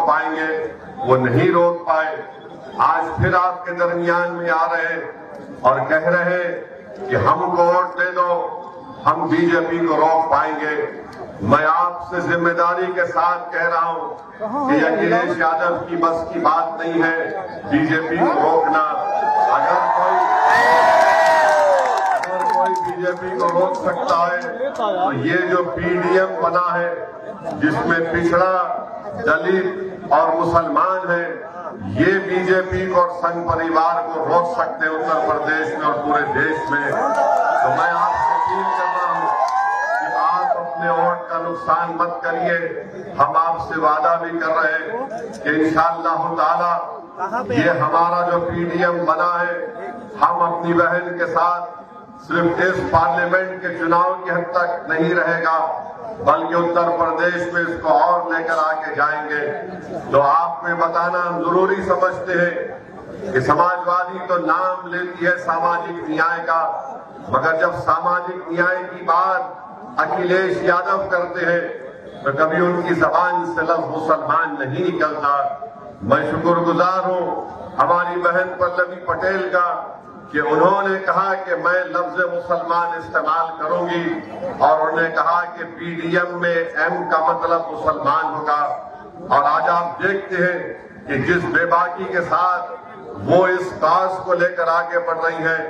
रोक पाएंगे वो नहीं रोक पाए। आज फिर आपके दरमियान में आ रहे हैं और कह रहे हैं कि हमको वोट दे दो, हम बीजेपी को रोक पाएंगे। मैं आपसे जिम्मेदारी के साथ कह रहा हूं कि अखिलेश यादव की बस की बात नहीं है बीजेपी को रोकना। अगर कोई बीजेपी को रोक सकता है तो ये जो पीडीएम बना है जिसमें पिछड़ा, दलित और मुसलमान है, ये बीजेपी को और संघ परिवार को रोक सकते हैं उत्तर प्रदेश में और पूरे देश में। तो मैं आपसे अपील कर रहा हूं कि आप अपने वोट का नुकसान मत करिए। हम आपसे वादा भी कर रहे हैं कि इंशाअल्लाह ताला ये हमारा जो पीडीएम बना है, हम अपनी बहन के साथ सिर्फ इस पार्लियामेंट के चुनाव की हद तक नहीं रहेगा, बल्कि उत्तर प्रदेश में इसको और लेकर आके जाएंगे। तो आप में बताना हम जरूरी समझते हैं कि समाजवादी तो नाम लेती है सामाजिक न्याय का, मगर जब सामाजिक न्याय की बात अखिलेश यादव करते हैं तो कभी उनकी जबान से लफ्ज मुसलमान नहीं निकलता। मैं शुक्रगुजार हूं हमारी बहन पल्लवी पटेल का कि उन्होंने कहा कि मैं लफ्ज मुसलमान इस्तेमाल करूंगी और उन्होंने कहा कि पीडीएम में एम का मतलब मुसलमान होगा। और आज आप देखते हैं कि जिस बेबाकी के साथ वो इस काज को लेकर आगे बढ़ रही हैं,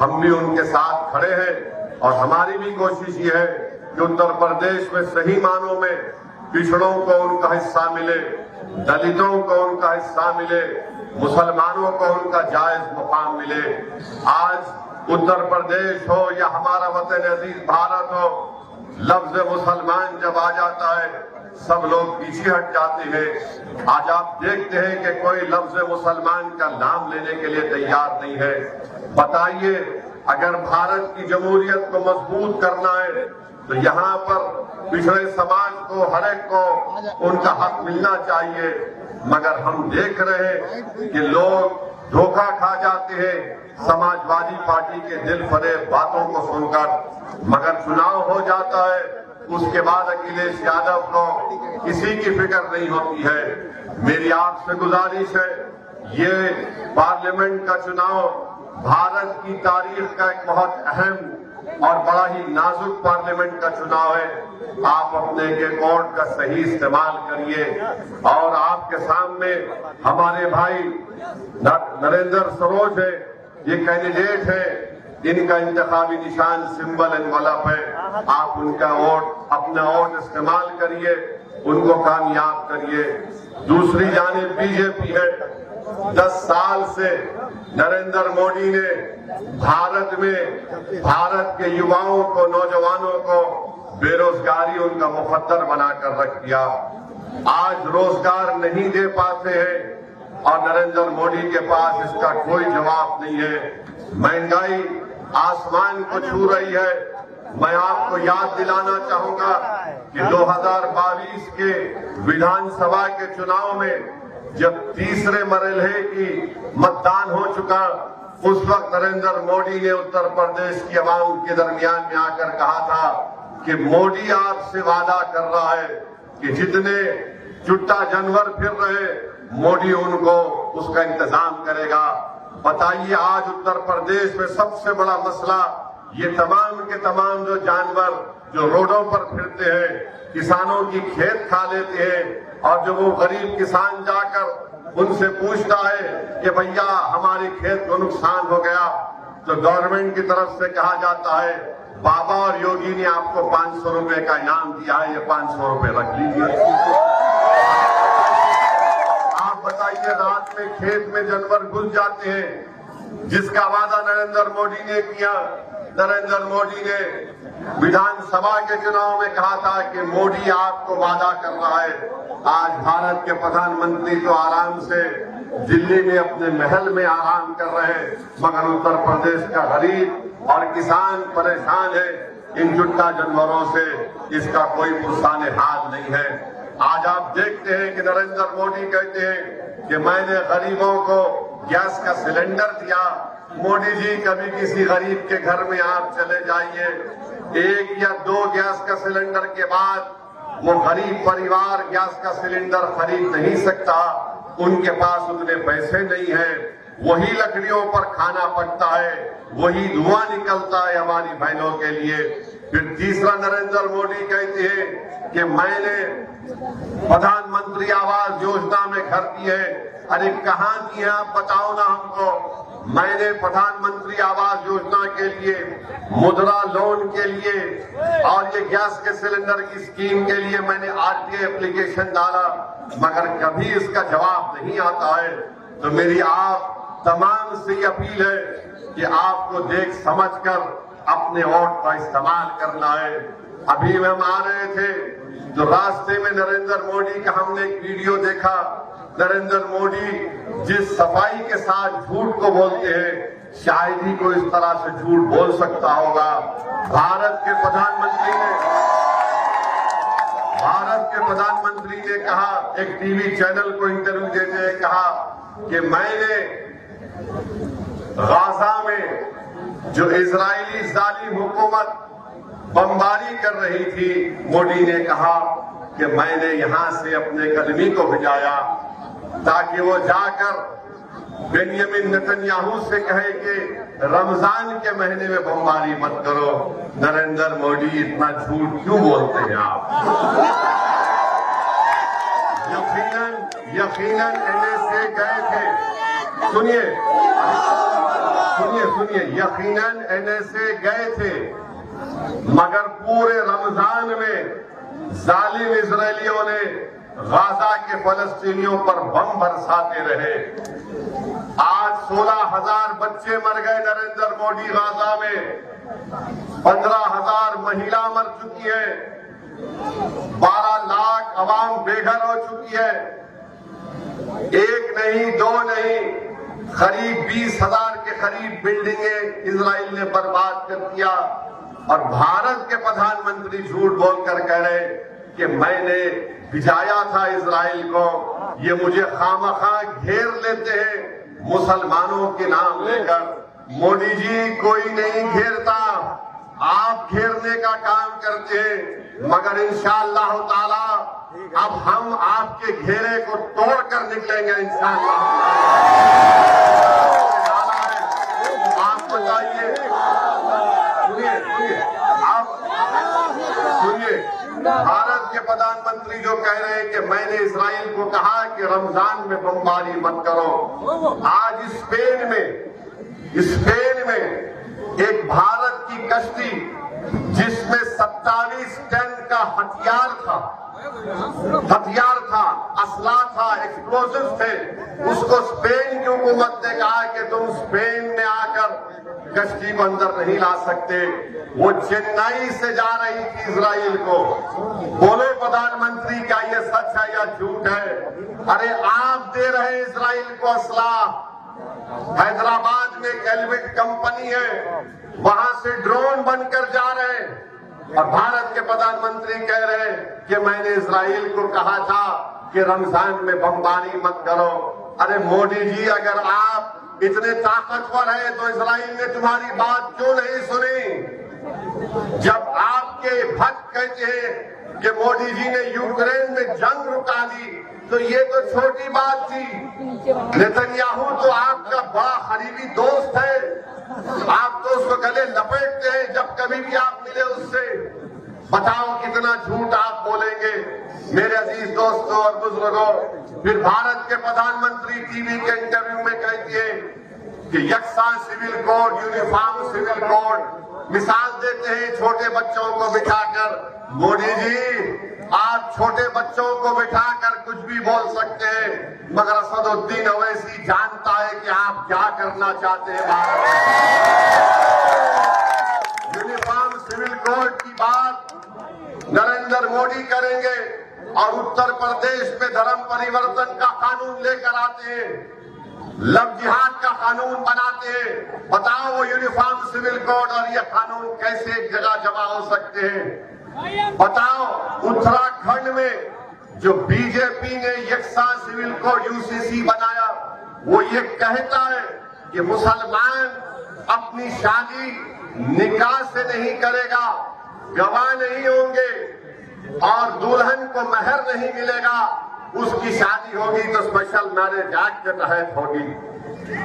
हम भी उनके साथ खड़े हैं। और हमारी भी कोशिश ये है कि उत्तर प्रदेश में सही मानों में पिछड़ों को उनका हिस्सा मिले, दलितों को उनका हिस्सा मिले, मुसलमानों को उनका जायज मुकाम मिले। आज उत्तर प्रदेश हो या हमारा वतन अजीज भारत हो, लफ्ज मुसलमान जब आ जाता है सब लोग पीछे हट जाते हैं। आज आप देखते हैं कि कोई लफ्ज मुसलमान का नाम लेने के लिए तैयार नहीं है। बताइए, अगर भारत की जमहूरियत को मजबूत करना है तो यहाँ पर पिछड़े समाज को, हर एक को उनका हक मिलना चाहिए। मगर हम देख रहे हैं कि लोग धोखा खा जाते हैं समाजवादी पार्टी के दिल फरेब बातों को सुनकर। मगर चुनाव हो जाता है, उसके बाद अखिलेश यादव को किसी की फिक्र नहीं होती है। मेरी आपसे गुजारिश है, ये पार्लियामेंट का चुनाव भारत की तारीख का एक बहुत अहम और बड़ा ही नाजुक पार्लियामेंट का चुनाव है। आप अपने के वोट का सही इस्तेमाल करिए। और आपके सामने हमारे भाई नरेंद्र सरोज है, ये कैंडिडेट है, इनका इंतखाबी निशान सिंबल एनवलप है। आप उनका वोट, अपना वोट इस्तेमाल करिए, उनको कामयाब करिए। दूसरी जानिब बीजेपी है। 10 साल से नरेंद्र मोदी ने भारत में भारत के युवाओं को, नौजवानों को बेरोजगारी उनका मुकद्दर बनाकर रख दिया। आज रोजगार नहीं दे पाते हैं और नरेंद्र मोदी के पास इसका कोई जवाब नहीं है। महंगाई आसमान को छू रही है। मैं आपको याद दिलाना चाहूंगा कि 2022 के विधानसभा के चुनाव में जब तीसरे मरहले की मतदान हो चुका, उस वक्त नरेंद्र मोदी ने उत्तर प्रदेश की आवाम के दरमियान में आकर कहा था कि मोदी आपसे वादा कर रहा है कि जितने चुट्टा जानवर फिर रहे, मोदी उनको उसका इंतजाम करेगा। बताइए, आज उत्तर प्रदेश में सबसे बड़ा मसला ये तमाम के तमाम जो जानवर जो रोडों पर फिरते हैं, किसानों की खेत खा लेते हैं, और जब वो गरीब किसान जाकर उनसे पूछता है कि भैया हमारे खेत को नुकसान हो गया, तो गवर्नमेंट की तरफ से कहा जाता है बाबा और योगी ने आपको 500 रुपए का इनाम दिया है, ये 500 रुपए रख लीजिए। आप बताइए, रात में खेत में जानवर घुस जाते हैं, जिसका वादा नरेंद्र मोदी ने किया। नरेंद्र मोदी ने विधानसभा के चुनाव में कहा था कि मोदी आपको वादा कर रहा है। आज भारत के प्रधानमंत्री तो आराम से दिल्ली में अपने महल में आराम कर रहे हैं, मगर उत्तर प्रदेश का गरीब और किसान परेशान है इन चुट्टा जानवरों से। इसका कोई पुरसाने हाल नहीं है। आज आप देखते हैं कि नरेंद्र मोदी कहते हैं कि मैंने गरीबों को गैस का सिलेंडर दिया। मोदी जी, कभी किसी गरीब के घर में आप चले जाइए, 1 या 2 गैस का सिलेंडर के बाद वो गरीब परिवार गैस का सिलेंडर खरीद नहीं सकता, उनके पास उतने पैसे नहीं है, वही लकड़ियों पर खाना पकता है, वही धुआं निकलता है हमारी बहनों के लिए। फिर तीसरा नरेंद्र मोदी कहते हैं कि मैंने प्रधानमंत्री आवास योजना में घर दिए। अरे कहाँ दिए आप बताओ ना हमको। मैंने प्रधानमंत्री आवास योजना के लिए, मुद्रा लोन के लिए और ये गैस के सिलेंडर की स्कीम के लिए मैंने आरटीआई एप्लीकेशन डाला, मगर कभी इसका जवाब नहीं आता है। तो मेरी आप तमाम से अपील है कि आपको देख समझकर अपने वोट का इस्तेमाल करना है। अभी हम आ रहे थे तो रास्ते में नरेंद्र मोदी का हमने एक वीडियो देखा। नरेंद्र मोदी जिस सफाई के साथ झूठ को बोलते हैं, शायद ही कोई इस तरह से झूठ बोल सकता होगा। भारत के प्रधानमंत्री ने कहा, एक टीवी चैनल को इंटरव्यू देते हुए कहा कि मैंने गाजा में जो इजरायली जालिम हुकूमत बमबारी कर रही थी, मोदी ने कहा कि मैंने यहां से अपने कदमी को भिजाया ताकि वो जाकर बेंजामिन नेतन्याहू से कहे कि रमजान के महीने में बमबारी मत करो। नरेंद्र मोदी इतना झूठ क्यों बोलते हैं आप? यकीनन एनएसए गए थे। सुनिए, यकीनन एनएसए गए थे, मगर पूरे रमजान में जालिम इजरायलियों ने गाजा के फलस्तीनियों पर बम बरसाते रहे। आज 16,000 बच्चे मर गए नरेंद्र मोदी गाजा में, 15,000 महिला मर चुकी है, 12 लाख अवाम बेघर हो चुकी है। एक नहीं, दो नहीं, करीब 20,000 के करीब बिल्डिंगें इजराइल ने बर्बाद कर दिया। और भारत के प्रधानमंत्री झूठ बोलकर कह रहे कि मैंने भिजाया था इजराइल को। ये मुझे खामखा घेर लेते हैं मुसलमानों के नाम लेकर। मोदी जी, कोई नहीं घेरता, आप घेरने का काम करते हैं, मगर इंशाअल्लाह ताला अब हम आपके घेरे को तोड़कर निकलेंगे इंशाअल्लाह। आप बताइए, सुनिए, भारत के प्रधानमंत्री जो कह रहे हैं कि मैंने इजराइल को कहा कि रमजान में बमबारी मत करो। आज स्पेन में एक भारत की कश्ती जिसमें 27 टन का हथियार था, असला था, एक्सप्लोजिव थे, उसको स्पेन की हुकूमत ने कहा कि तुम स्पेन में आकर कश्ती को अंदर नहीं ला सकते। वो चेन्नई से जा रही थी इजराइल को। बोलो प्रधानमंत्री, क्या ये सच है या झूठ है? अरे आप दे रहे हैं इजराइल को असला। हैदराबाद में एक एलविट कंपनी है, वहां से ड्रोन बनकर जा रहे हैं और भारत के प्रधानमंत्री कह रहे हैं कि मैंने इजराइल को कहा था कि रमजान में बमबारी मत करो। अरे मोदी जी, अगर आप इतने ताकतवर है तो इजराइल ने तुम्हारी बात क्यों नहीं सुनी? जब आपके भक्त कहते हैं कि मोदी जी ने यूक्रेन में जंग रुका दी, तो ये तो छोटी बात थी। नेतन्याहू तो आपका बड़ा करीबी दोस्त है, आप तो उसको गले लपेटते हैं जब कभी भी आप मिले उससे। बताओ कितना झूठ आप बोलेंगे मेरे अजीज दोस्तों और बुजुर्गों। फिर भारत के प्रधानमंत्री टीवी के इंटरव्यू में कहती है कि यकसा civil code, uniform civil code, मिसाल देते हैं छोटे बच्चों को बिठाकर। मोदी जी, आप छोटे बच्चों को बिठाकर कुछ भी बोल सकते हैं, मगर असदुद्दीन ओवैसी जानता है कि आप क्या करना चाहते हैं। यूनिफॉर्म सिविल कोड की बात नरेंद्र मोदी करेंगे और उत्तर प्रदेश में धर्म परिवर्तन का कानून लेकर आते हैं, लव जिहाद का कानून बनाते हैं। बताओ वो यूनिफॉर्म सिविल कोड और ये कानून कैसे एक जगह जमा हो सकते हैं? बताओ, उत्तराखंड में जो बीजेपी ने यकसा सिविल कोड यूसीसी बनाया, वो ये कहता है कि मुसलमान अपनी शादी निकाह से नहीं करेगा, गवाह नहीं होंगे, और दुल्हन को महर नहीं मिलेगा, उसकी शादी होगी तो स्पेशल मैरिज एक्ट के तहत होगी।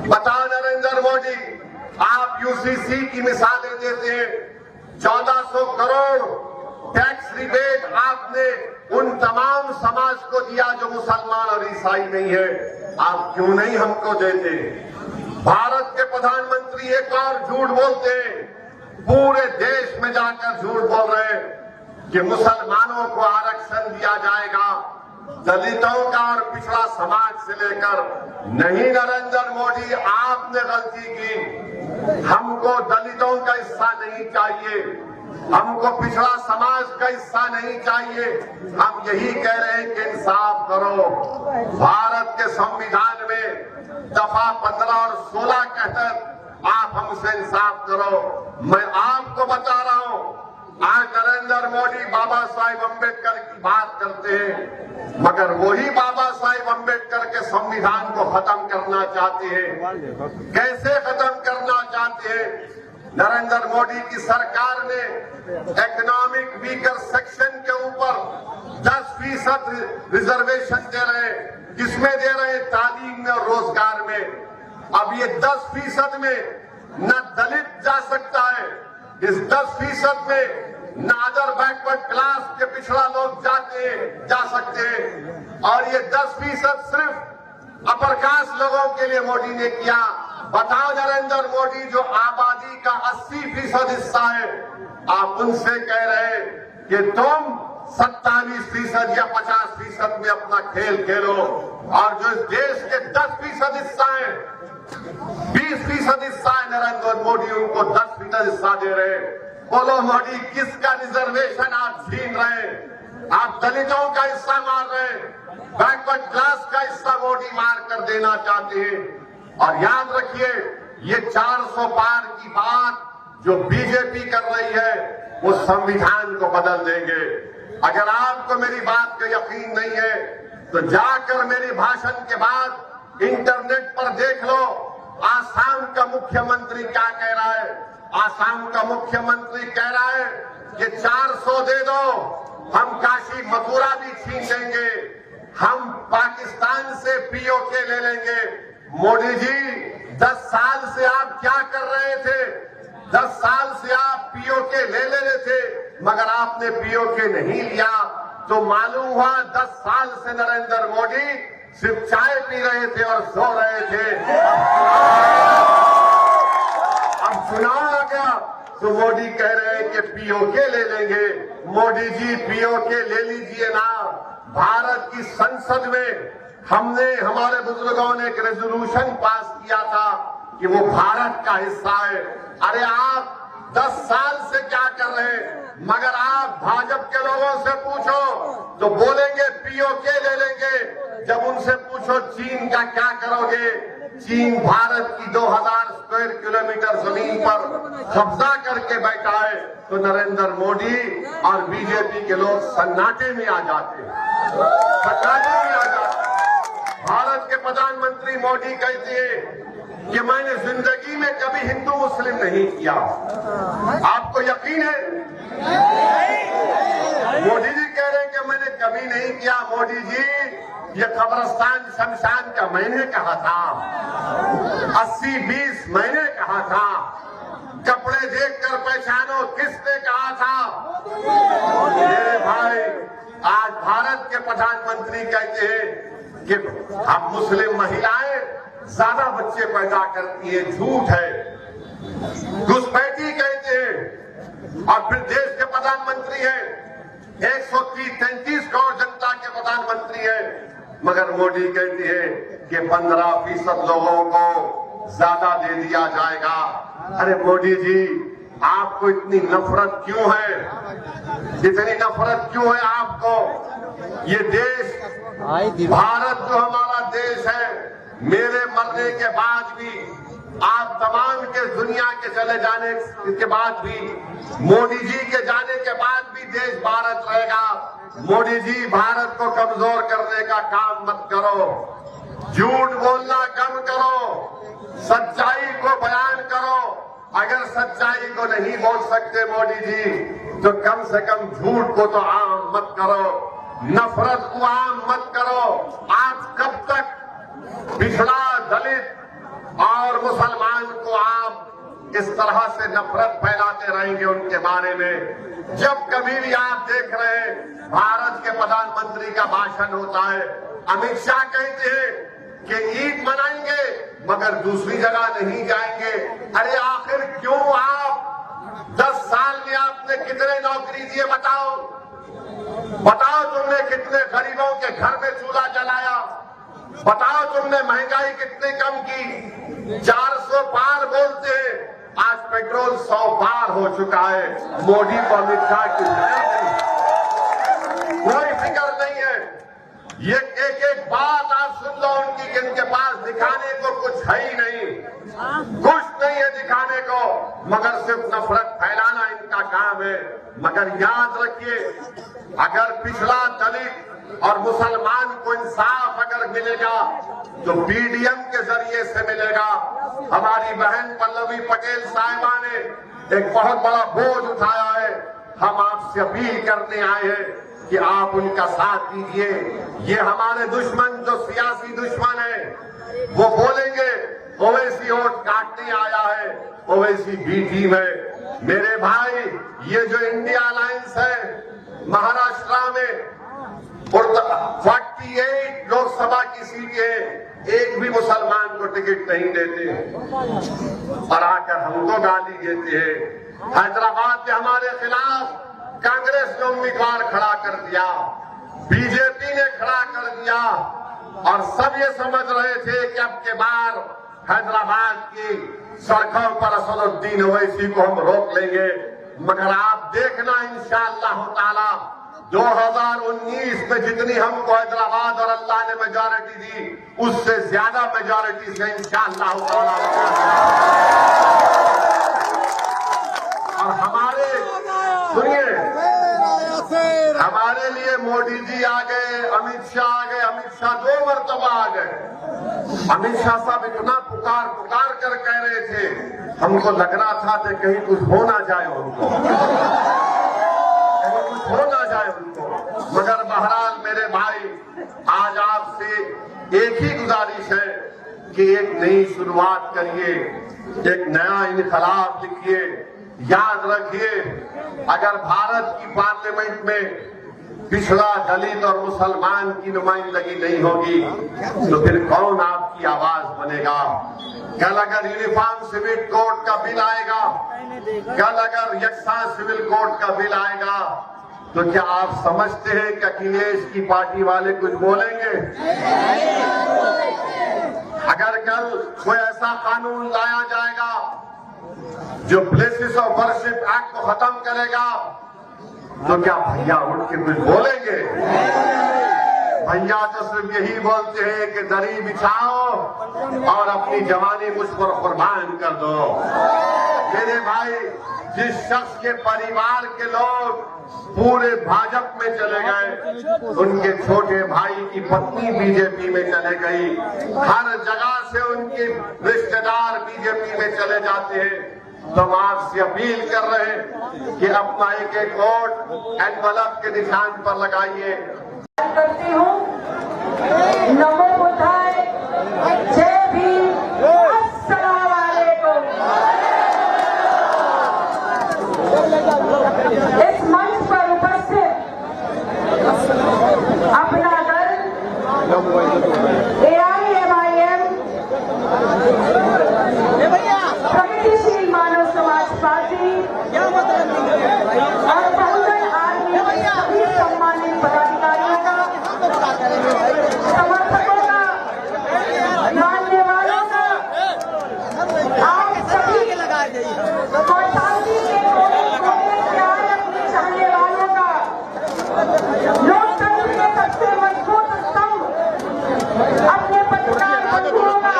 बताओ नरेंद्र मोदी, आप यूसीसी की मिसालें देते हैं, 1400 करोड़ टैक्स रिबेट आपने उन तमाम समाज को दिया जो मुसलमान और ईसाई नहीं है, आप क्यों नहीं हमको देते? भारत के प्रधानमंत्री एक और झूठ बोलते हैं, पूरे देश में जाकर झूठ बोल रहे हैं कि मुसलमानों को आरक्षण दिया जाएगा, दलितों का और पिछड़ा समाज से लेकर। नहीं नरेंद्र मोदी, आपने गलती की। हमको दलितों का हिस्सा नहीं चाहिए, हमको पिछड़ा समाज का हिस्सा नहीं चाहिए। हम यही कह रहे हैं कि इंसाफ करो। भारत के संविधान में दफा 15 और 16 के तहत आप हमसे इंसाफ करो। मैं आपको बता रहा हूं, आज नरेंद्र मोदी बाबा साहेब अम्बेडकर की बात करते हैं, मगर वही बाबा साहेब अम्बेडकर के संविधान को खत्म करना चाहते हैं। कैसे खत्म करना चाहते हैं? नरेंद्र मोदी की सरकार ने इकोनॉमिक वीकर सेक्शन के ऊपर 10% रिजर्वेशन दे रहे हैं। किसमें दे रहे हैं? तालीम में और रोजगार में। अब ये 10% में न दलित जा सकता है, इस 10% में न अदर बैकवर्ड क्लास के पिछड़ा लोग जा सकते हैं, और ये 10% सिर्फ अपर कास्ट लोगों के लिए मोदी ने किया। बताओ नरेंद्र मोदी, जो आबादी का 80% हिस्सा है, आप उनसे कह रहे हैं कि तुम 27% या 50% में अपना खेल खेलो, और जो इस देश के 10% हिस्सा है, 20% हिस्सा है, नरेंद्र मोदी उनको 10% हिस्सा दे रहे हैं। बोलो मोदी, किसका रिजर्वेशन आप छीन रहे हैं? आप दलितों का हिस्सा मार रहे हैं, बैकवर्ड क्लास का हिस्सा मोदी मार कर देना चाहते हैं। और याद रखिए, ये 400 पार की बात जो बीजेपी कर रही है, वो संविधान को बदल देंगे। अगर आपको मेरी बात का यकीन नहीं है तो जाकर मेरे भाषण के बाद इंटरनेट पर देख लो, आसाम का मुख्यमंत्री क्या कह रहा है। आसाम का मुख्यमंत्री कह रहा है कि 400 दे दो, हम काशी मथुरा भी छीन लेंगे, हम पाकिस्तान से पीओके ले लेंगे। मोदी जी, 10 साल से आप क्या कर रहे थे? 10 साल से आप पीओके ले रहे थे, मगर आपने पीओके नहीं लिया, तो मालूम हुआ 10 साल से नरेंद्र मोदी सिर्फ चाय पी रहे थे और सो रहे थे। अब चुनाव आ गया तो मोदी कह रहे हैं कि पीओके ले लेंगे। मोदी जी, पीओके ले लीजिए ना। भारत की संसद में हमने, हमारे बुजुर्गों ने एक रेजोल्यूशन पास किया था कि वो भारत का हिस्सा है। अरे आप 10 साल से क्या कर रहे हैं? मगर आप भाजपा के लोगों से पूछो तो बोलेंगे पीओके ले लेंगे। जब उनसे पूछो चीन का क्या करोगे, चीन भारत की 2000 स्क्वायर किलोमीटर जमीन पर कब्जा करके बैठा है, तो नरेंद्र मोदी और बीजेपी के लोग सन्नाटे में आ जाते हैं, सन्नाटे में आ जाते हैं। भारत के प्रधानमंत्री मोदी कहते हैं कि मैंने जिंदगी में कभी हिंदू मुस्लिम नहीं किया। आपको यकीन है? मोदी जी कह रहे हैं कि मैंने कभी नहीं किया। मोदी जी, ये कब्रिस्तान शमशान का मैंने कहा था, 80-20 मैंने कहा था, कपड़े देखकर पहचानो किसने कहा था? मेरे भाई, आज भारत के प्रधानमंत्री कहते हैं कि अब मुस्लिम महिलाएं ज्यादा बच्चे पैदा करती है, झूठ है, घुसपैठी कहते हैं। और फिर देश के प्रधानमंत्री हैं, 133 करोड़ जनता के प्रधानमंत्री हैं, मगर मोदी कहती है कि 15% लोगों को ज्यादा दे दिया जाएगा। अरे मोदी जी, आपको इतनी नफरत क्यों है? इतनी नफरत क्यों है आपको? ये देश, भारत जो हमारा देश है, मेरे मरने के बाद भी, आप तमाम के दुनिया के चले जाने के बाद भी, मोदी जी के जाने के बाद भी देश भारत रहेगा। मोदी जी, भारत को कमजोर करने का काम मत करो, झूठ बोलना कम करो, सच्चाई को बयान करो। अगर सच्चाई को नहीं बोल सकते मोदी जी, तो कम से कम झूठ को तो आम मत करो, नफरत को आम मत करो। आज कब तक पिछड़ा, दलित और मुसलमान को आम इस तरह से नफरत फैलाते रहेंगे उनके बारे में? जब कभी भी आप देख रहे हैं भारत के प्रधानमंत्री का भाषण होता है, अमित शाह कहते हैं कि ईद मनाएंगे मगर दूसरी जगह नहीं जाएंगे। अरे आखिर क्यों? आप 10 साल में आपने कितने नौकरी दिए बताओ? बताओ तुमने कितने गरीबों के घर में चूल्हा जलाया? बताओ तुमने महंगाई कितनी कम की? 400 पार बोलते हैं, आज पेट्रोल 100 पार हो चुका है। मोदी को अमित शाह की कोई फिक्र नहीं है। ये एक एक बात आप सुन लो उनकी, कि इनके पास दिखाने को कुछ है ही नहीं, कुछ नहीं है दिखाने को, मगर सिर्फ नफरत फैलाना इनका काम है। मगर याद रखिए, अगर पिछड़ा, दलित और मुसलमान को इंसाफ अगर मिलेगा तो पीडीएम के जरिए से मिलेगा। हमारी बहन पल्लवी पटेल साहिबा ने एक बहुत बड़ा बोझ उठाया है। हम आपसे अपील करने आए हैं कि आप उनका साथ दीजिए। ये हमारे दुश्मन, जो सियासी दुश्मन है, वो बोलेंगे ओवैसी वोट काटने आया है, ओवैसी बी टीम है। मेरे भाई, ये जो इंडिया अलायंस है, महाराष्ट्र में 48 लोकसभा की सीटें, एक भी मुसलमान को टिकट नहीं देते और आकर हमको गाली देते हैं। हैदराबाद में हमारे खिलाफ कांग्रेस ने उम्मीदवार खड़ा कर दिया, बीजेपी ने खड़ा कर दिया और सब ये समझ रहे थे कि अब के बार हैदराबाद की सड़कों पर असदुद्दीन ओवैसी को हम रोक लेंगे। मगर आप देखना इंशाअल्लाह ताला 2019 में जितनी हमको हैदराबाद और अल्लाह ने मेजॉरिटी दी, उससे ज्यादा मेजॉरिटी से इंशाअल्लाह ताला। और हमारे, सुनिए, हमारे लिए मोदी जी आ गए, अमित शाह आ गए। अमित शाह 2 मरतबा आ गए। अमित शाह साहब इतना पुकार पुकार कर कह रहे थे, हमको लग रहा था कि कहीं कुछ हो ना जाए उनको, कहीं कुछ हो ना जाए उनको। मगर बहरहाल मेरे भाई, आज आपसे एक ही गुजारिश है कि एक नई शुरुआत करिए, एक नया इनकलाब लिखिए। याद रखिए, अगर भारत की पार्लियामेंट में पिछड़ा, दलित और मुसलमान की नुमाइंदगी नहीं होगी तो फिर कौन आपकी आवाज बनेगा? कल अगर यूनिफॉर्म सिविल कोड का बिल आएगा, कल अगर यकसा सिविल कोड का बिल आएगा, तो क्या आप समझते हैं कि अखिलेश की पार्टी वाले कुछ बोलेंगे? अगर कल कोई ऐसा कानून लाया जाएगा जो प्लेसेस ऑफ वर्शिप एक्ट को खत्म करेगा, तो क्या भैया उठ के कुछ बोलेंगे? भैया तो सिर्फ यही बोलते हैं कि दरी बिछाओ और अपनी जवानी मुझ पर कुर्बान कर दो। मेरे भाई, जिस शख्स के परिवार के लोग पूरे भाजपा में चले गए, उनके छोटे भाई की पत्नी बीजेपी में चले गई, हर जगह से उनके रिश्तेदार बीजेपी में चले जाते हैं। तो हम आपसे अपील कर रहे हैं कि अपना एक एक वोट एनवलप के निशान पर लगाइए। करती हूँ, नमो बुद्धाय, जय भीम, अस्सलाम वालेकुम। इस मंच पर उपस्थित अपना दल AIMIM प्रगतिशील मानव समाज पार्टी और बहुजन आर्मी के सभी सम्मानित पदाधिकारियों का, समर्थकों का, मानने वालों का, आप सभी कौशाम्बी के कोने से आए अपने चाहने वालों का, लोकतंत्र के सबसे मजबूत स्तंभ अपने पत्रकार बंधुओं का,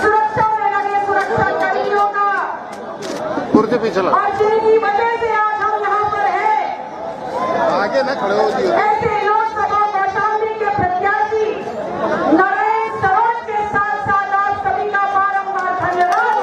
सुरक्षा में लगे सुरक्षा कर्मियों का, और जिनकी वजह से आज हम यहाँ पर हैं, आगे न खड़े हो जी। ऐसे लोकसभा कौशाम्बी के प्रत्याशी नरेंद्र सरोज के साथ साथ आप सभी का बारंबार धन्यवाद।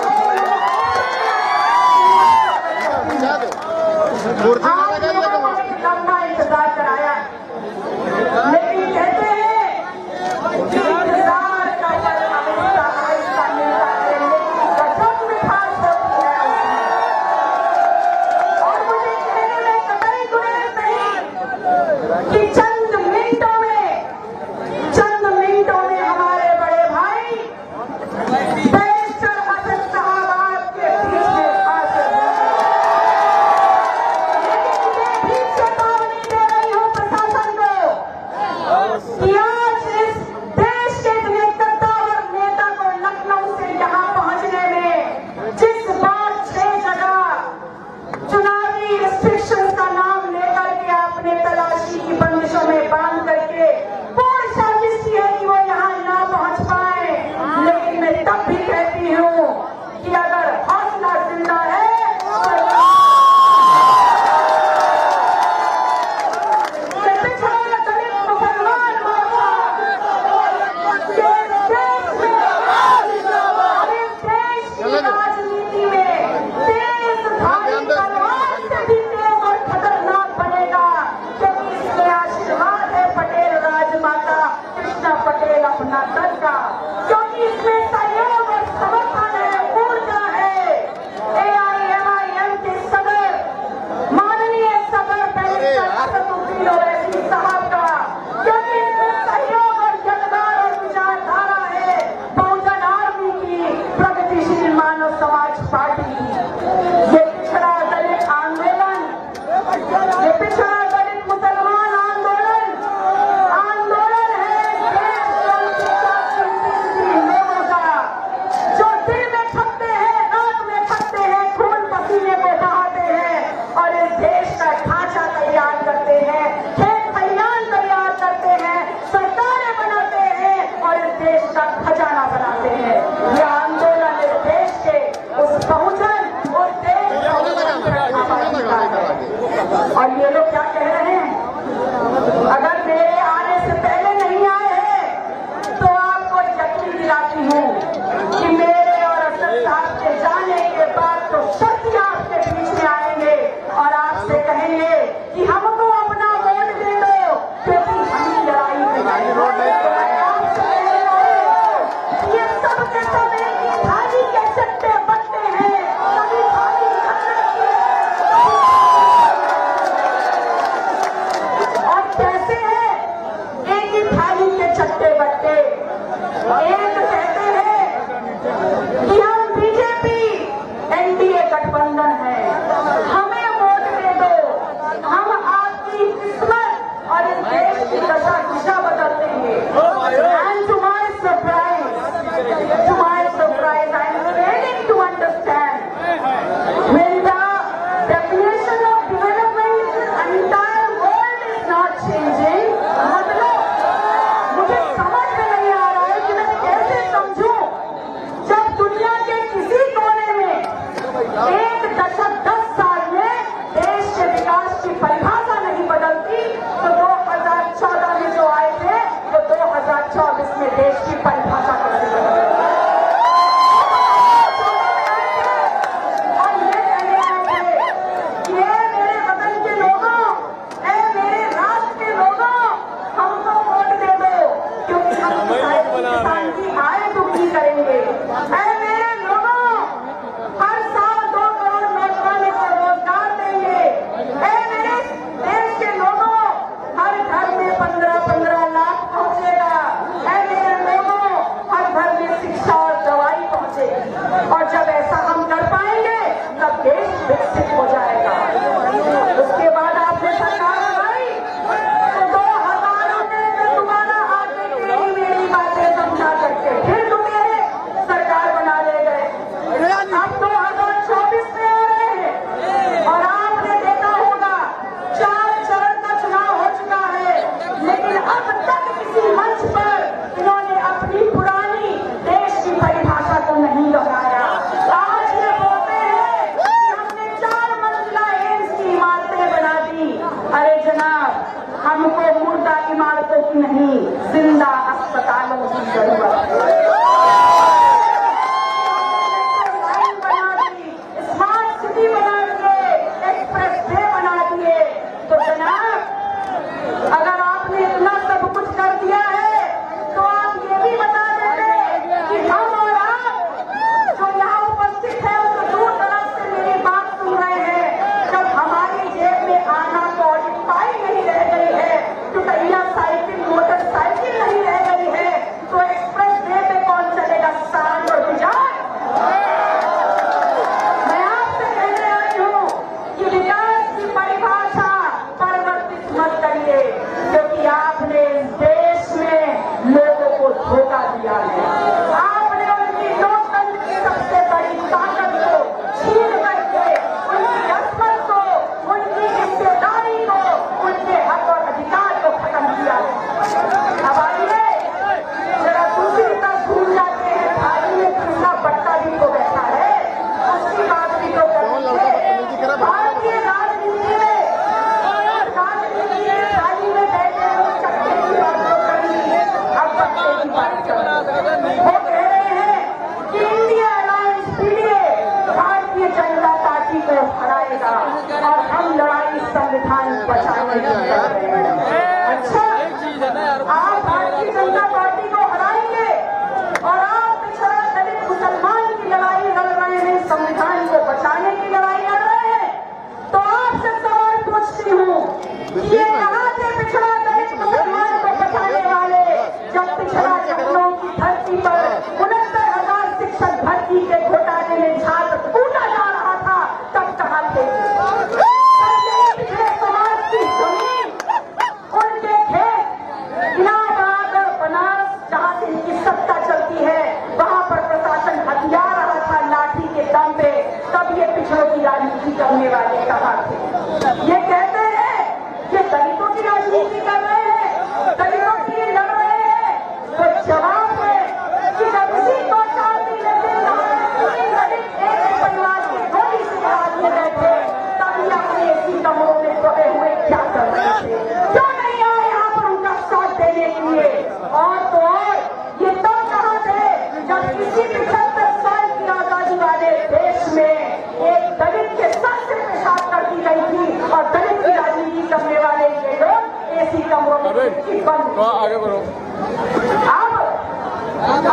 आगे बढ़ो।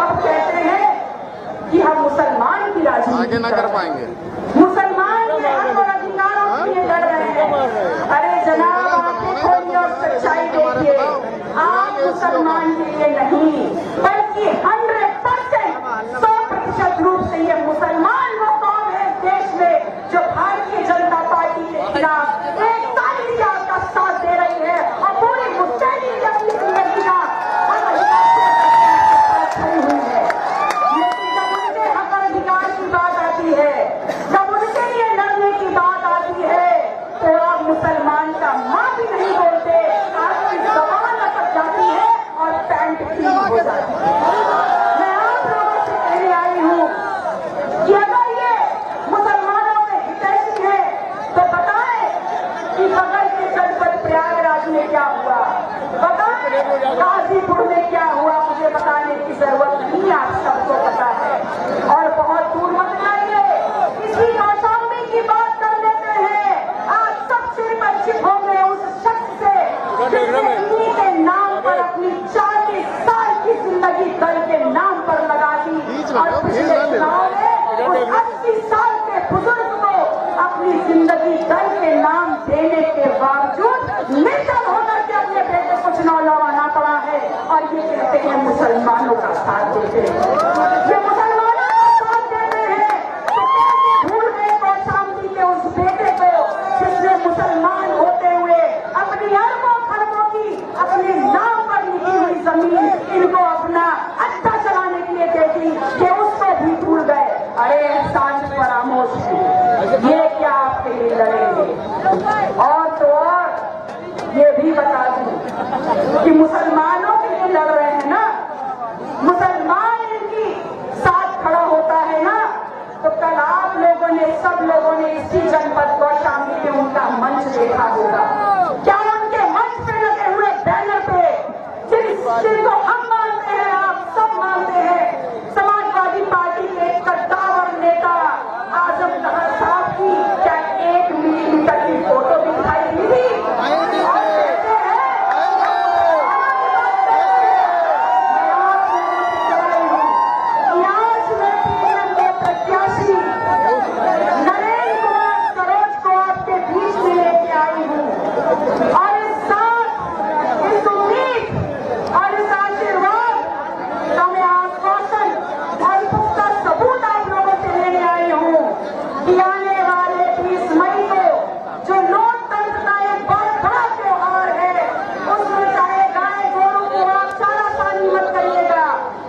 अब कहते हैं कि हम मुसलमान की राजनीति आगे ना कर पाएंगे, मुसलमान के हक और अधिकारों के लिए लड़ रहे हैं। अरे जनाब, आपने खोली और सच्चाई देखिए, आप मुसलमान के लिए नहीं बल्कि 100% 100% रूप से ये मुसलमान वो कौम है देश में जो भारतीय जनता पार्टी के खिलाफ 41,000 का साथ दे रही है और पूरी मुस्तैदी अपनी जिंदगी का खड़ी हुई है। लेकिन जब उनके हक और अधिकार की बात आती है, जब उनके लिए लड़ने की बात आती है, तो आप मुसलमान का मां भी नहीं बोलते, आपकी जबान लटक जाती है और पैंट ठीक हो जाती है। मैं आप लोगों से कहने आई हूं कि अगर ये मुसलमानों में हितैषी है तो बताएं कि बगल के जनपद प्रयागराज में क्या हुआ, बताएं गाजीपुर में क्या हुआ, मुझे बताने की जरूरत नहीं, आप सबको पता है। और बहुत दूर मत जाइए, इसी कौशाम्बी की बात कर लेते हैं। आप सब सिर पर चिप होंगे उस शख्स से जिसने इन्हीं के नाम पर अपनी 40 साल की जिंदगी दल के नाम पर लगा दी और पिछले चुनाव में उस 80 साल के बुजुर्ग को अपनी जिंदगी दल के नाम देने के बावजूद निर्दल होकर के अपने बेटे को चुनाव लड़वाना पड़ा है और ये कहते हैं मुसलमानों का साथ देते हैं। ये मुसलमानों का साथ देते हैं तो कैसे भूल गए कौशाम्बी के उस बेटे को जिसने मुसलमान होते हुए अपनी अरबों खरबों की अपने नाम पर लिखी हुई जमीन इनको अपना अड्डा चलाने के लिए दे दी कि उसको भी भूल गए। अरे एहसान फरामोश है, ये क्या आपके लिए लड़ेंगे? और तो और ये भी बता दूं कि मुसलमानों के लिए लड़ रहे हैं ना, मुसलमान इनकी साथ खड़ा होता है ना, तो कल आप लोगों ने सब लोगों ने इसी जनपद कौशाम्बी में उनका मंच देखा होगा। क्या उनके मंच पे लगे हुए बैनर पे जिनको हम मानते हैं, आप सब मानते हैं, समाजवादी पार्टी के कद्दावर नेता आजम तहर साहब की क्या 1 मिलीमीटर की फोटो भी दिखाई दी थी? और कहते हैं मैं आप लोगों से कह रही हूं कि आज मैं पीएम के प्रत्याशी नरेंद्र कुमार सरोज को आपके बीच में लेके आई हूं और इस साथ इस उम्मीद और इस आशीर्वाद का मैं आश्वासन और पुख्ता सबूत आप लोगों से लेने आई हूं कि आने वाले 20 मई को जो लोकतंत्र का एक बहुत बड़ा त्योहार है, उसमें चाहे गाय गोरू को आप चारा पानी मत करिएगा,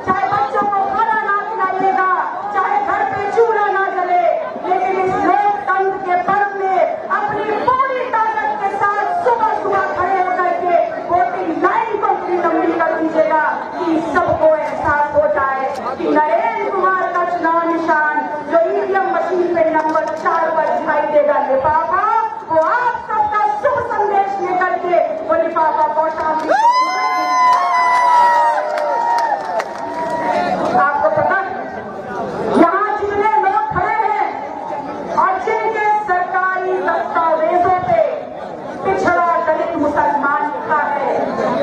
चाहे बच्चों को खाना ना खिलाइएगा, चाहे घर पे चूल्हा ना जले, लेकिन इस लोकतंत्र के पर्व में अपनी पूरी ताकत के साथ सुबह सुबह खड़े होकर के वोटिंग लाइन को भी लंबी कर दीजिएगा कि सबको एहसास हो जाए कि नरेंद्र कुमार का चुनाव निशान जो ईवीएम मशीन पे नंबर 4 पर दिखाई देगा लिफाफा, वो आप सबका शुभ संदेश लेकर के वो लिफाफा कौशाम्बी आपको पता यहाँ जितने लोग खड़े हैं और जिनके सरकारी दस्तावेजों पे पिछड़ा दलित मुसलमान लिखा है,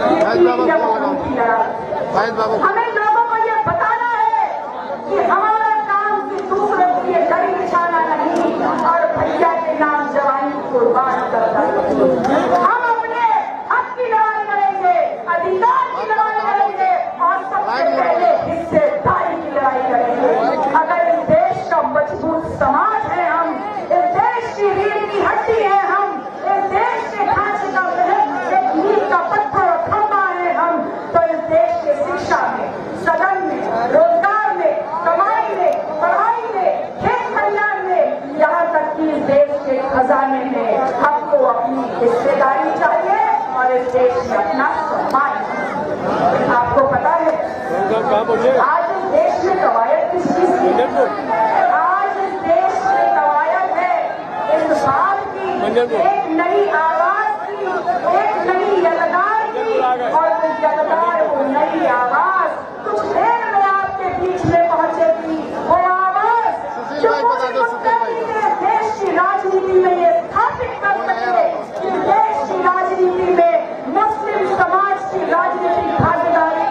ये ईवीएम की लड़ाई। हमें लोगों को ये बताना है कि हमारा काम कि दूसरों के लिए दरी बिछाना नहीं और भैया के नाम जवानी कुर्बान करना नहीं। हम अपने हक की लड़ाई लड़ेंगे, अधिकार की लड़ाई लड़ेंगे और सबसे पहले हिस्सेदारी की लड़ाई लड़ेंगे। अगर इस देश का मजबूत समाज है, हम इस देश की रीढ़ की हड्डी है, हम इस देश के ढांचे का एक नींव का पत्थर और खंभा है हम, तो इस देश के शिक्षा में, सदन में, रोजगार में, कमाई में, पढ़ाई में, खेत खलिहान में, यहाँ तक कि इस देश के खजाने में हमको अपनी हिस्सेदारी चाहिए और इस देश में अपना सम्मान। आपको पता है आज इस देश में कवायद किस चीज की? आज इस देश में कवायद है इस बात की, एक नई आवाज की, एक नई यलगार की, और वो यलगार, वो नई आवाज कुछ देर में आपके बीच में पहुंचेगी। वो आवाज जो देश की राजनीति में ये स्थापित कर सके कि देश की राजनीति में मुस्लिम समाज की राजनीतिक भागीदारी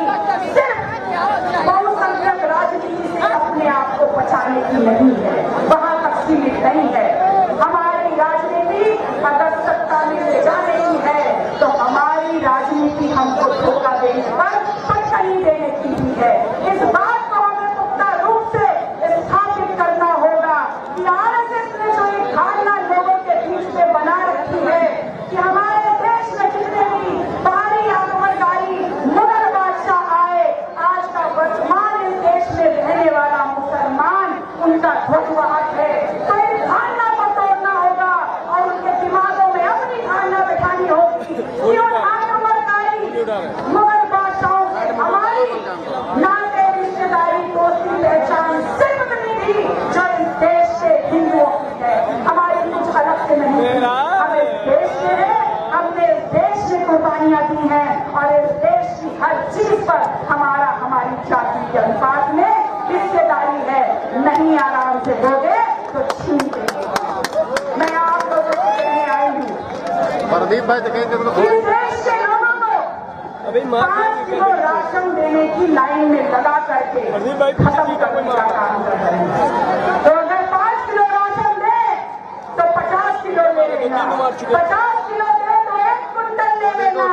के अनुपात में हिस्सेदारी है, नहीं आराम से दोगे तो छीन देंगे। मैं आप लोगों को कहने आई हूँ प्रदीप भाई इस देश के लोगों को 5 किलो राशन देने की लाइन में लगा करके खत्म करने का काम कर रहे हैं। तो अगर 5 किलो राशन दे तो 50 किलो ले लेना, 50 किलो दे तो 1 कुंटल ले लेना।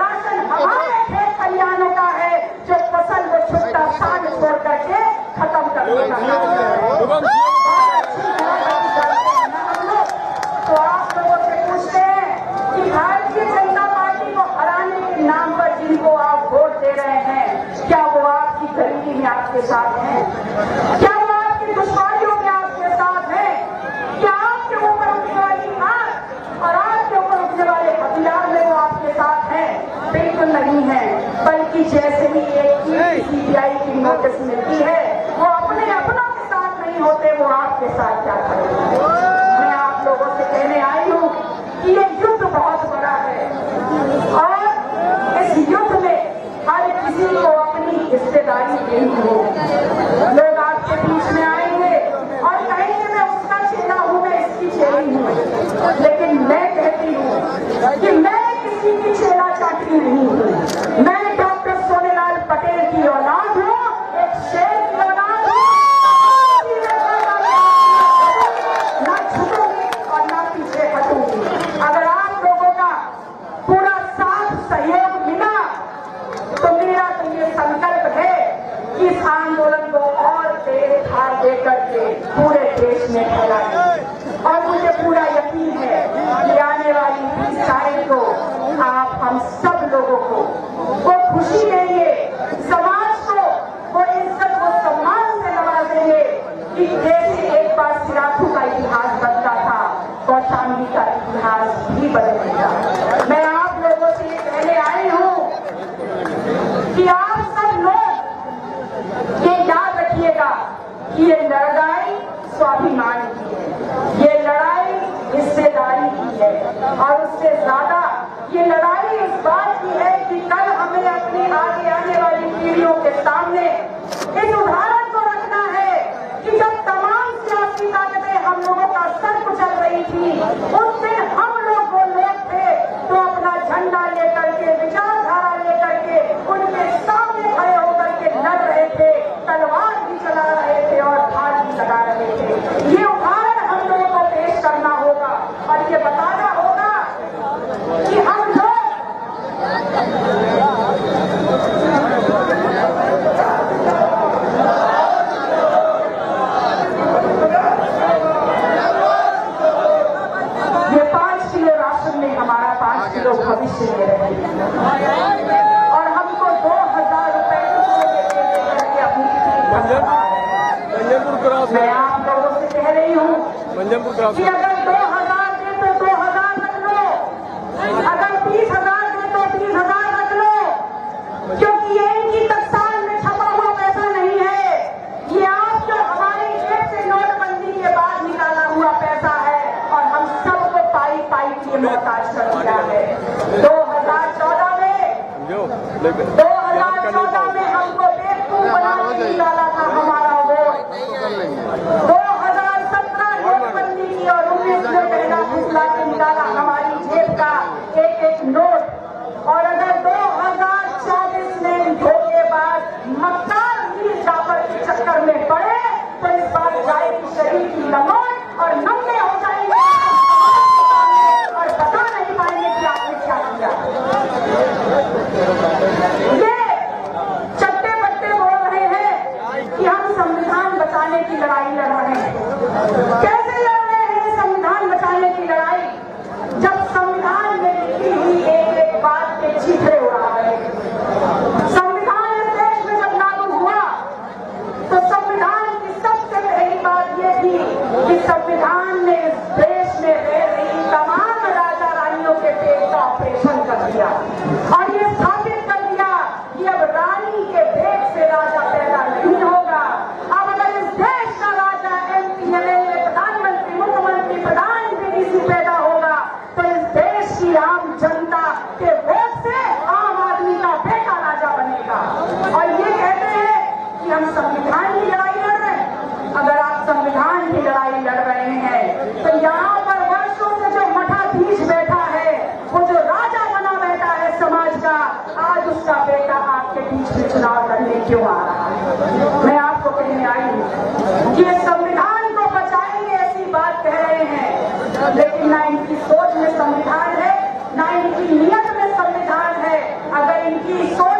राशन हमारे खेत खलिहानों का है, जो फसल को छुट्टा साग छोड़ करके खत्म कर देना। तो आप लोगों से पूछते हैं कि भारतीय जनता पार्टी को हराने के नाम पर जिनको आप वोट दे रहे हैं, क्या वो आपकी गरीबी में आपके साथ हैं? क्या वो आपकी दुश्वारियों में आपके साथ हैं? क्या आपके ऊपर उठने वाली आग और आपके ऊपर उठने वाले हथियार में वो आपके साथ हैं? बिल्कुल नहीं है, बल्कि जैसे ही एक CBI की नोटिस मिलती है, वो अपने अपनों के साथ नहीं होते, वो आपके साथ क्या करेंगे? मैं आप लोगों से कहने आई हूँ कि ये युद्ध बहुत बड़ा है और इस युद्ध में हर किसी को अपनी हिस्सेदारी देनी हो। लोग आपके बीच में आएंगे और कहेंगे मैं उसका चेला हूँ, मैं इसकी चेली हूँ, लेकिन मैं कहती हूँ कि मैं किसी की चेला चाटरी नहीं हूँ। मैं डॉक्टर सोनेलाल पटेल की औलाद हूँ, एक शेर की औलाद हूँ। ना झुकूंगी और ना पीछे हटूंगी। अगर आप लोगों का पूरा साथ सहयोग मिला तो मेरा तो ये संकल्प है कि इस आंदोलन को और तेज धार दे करके पूरे देश में फैलाएं। और मुझे पूरा यकीन है कि आने वाली 20 तारीख को आप हम सब लोगों को वो खुशी देंगे, समाज को वो इज्जत वो सम्मान से नवाजेंगे कि जैसे एक बार सिराथू का इतिहास बदला था, कौशाम्बी का इतिहास भी बदलेगा। मैं आप लोगों से ये कहने आई हूँ कि आप सब लोग ये याद रखिएगा कि ये लड़ाई स्वाभिमान की है, ये लड़ाई हिस्सेदारी की है, और उससे ज्यादा ये लड़ाई इस बात की है कि कल हमें अपनी आगे आने वाली पीढ़ियों के सामने इस उदाहरण को रखना है कि जब तमाम सियासी ताकतें हम लोगों का सर कुचल रही थी, उस दिन हम लोग वो लोग थे तो अपना झंडा लेकर के, विचारधारा लेकर के उनके सामने खड़े होकर के लड़ रहे थे, तलवार भी चला रहे थे और धार भी लगा रहे थे। ये उदाहरण हम लोगों को पेश करना होगा और ये बताना होगा कि हम लोग ये 5 किलो राशन में हमारा 5 किलो भविष्य ले रहे हैं और हमको 2000 रुपए करके अपनी मैं आप लोगों से कह रही हूँ कि अगर 2000 दे तो 2000 रख लो, अगर 30,000 दे तो 30,000 रख लो, क्योंकि ये इनकी टकसाल में छपा हुआ पैसा नहीं है, ये आप जो हमारी जेब से नोटबंदी के बाद निकाला हुआ पैसा है और हम सबको पाई पाई के मोहताज कर दिया है। 2014 में हमको बेवकूफ बना के निकाला था हमारा वोट। 2017 नोटबंदी की और 19 में पहला फैसला के निकाला हमारी जेब का एक नोट। और अगर 2024 में धोखेबाज मक्कार मीर जाफर के चक्कर में पड़े तो इस बार जाएगी शरीर की लमोट और नंगे हो जाएंगे और बता नहीं पाएंगे कि आपने क्या किया। ये चट्टे बट्टे बोल रहे हैं कि हम संविधान बचाने की लड़ाई लड़ रहे हैं। कैसे लड़ रहे हैं संविधान बचाने की लड़ाई, जब संविधान में लिखी हुई एक उसका बेटा आपके बीच में चुनाव लड़ने क्यों आ रहा है? मैं आपको कहने आई हूं कि ये संविधान को बचाएंगे ऐसी बात कह रहे हैं, लेकिन ना इनकी सोच में संविधान है, ना इनकी नियत में संविधान है। अगर इनकी सोच